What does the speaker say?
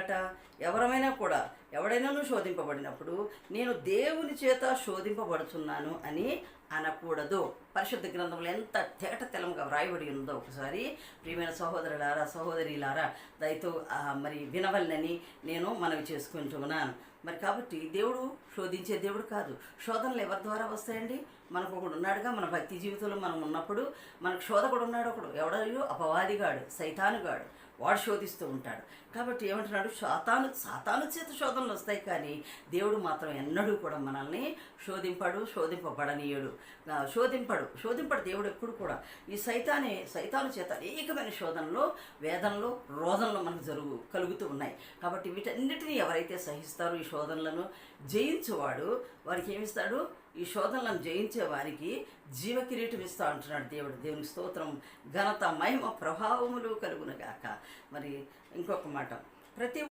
అట ఎవరమైనా కూడా ఎవడైనాను శోధింపబడినప్పుడు నేను దేవుని చేత శోధింపబడుతున్నాను అని అనకూడదు. పరిశుద్ధ గ్రంథంలో ఎంత తేట తెలంగా వ్రాయబడి ఉందో ఒకసారి ప్రియమైన సహోదరులారా సహోదరిలారా దయతో మరి వినవలనని నేను మనవి చేసుకుంటున్నాను. మరి కాబట్టి దేవుడు శోధించే దేవుడు కాదు. శోధనలు ఎవరి ద్వారా వస్తాయండి? మనకు ఒకడు ఉన్నాడుగా, మన భక్తి జీవితంలో మనం ఉన్నప్పుడు మనకు శోధకుడు ఉన్నాడు. ఒకడు ఎవడో అపవాదిగాడు, సైతానుగాడు, వాడు శోధిస్తూ ఉంటాడు. కాబట్టి ఏమంటున్నాడు? సాతాను చేత శోధనలు వస్తాయి, కానీ దేవుడు మాత్రం ఎన్నడూ కూడా మనల్ని శోధింపబడనీయడు. శోధింపడు దేవుడు ఎప్పుడు కూడా. ఈ సైతాను చేత అనేకమైన శోధనలు, వేదనలు, రోదనలు మనకు కలుగుతూ ఉన్నాయి. కాబట్టి వీటన్నిటినీ ఎవరైతే సహిస్తారో ఈ శోధనలను జయించేవాడు వారికి ఏమిస్తాడు? ఈ శోధనలను జయించే వారికి జీవ కిరీటం ఇస్తా అంటున్నాడు దేవుడు. దేవునికి స్తోత్రం, ఘనత, మహిమ, ప్రభావములు కలుగునగాక. మరి ఇంకొక మాట, ప్రతి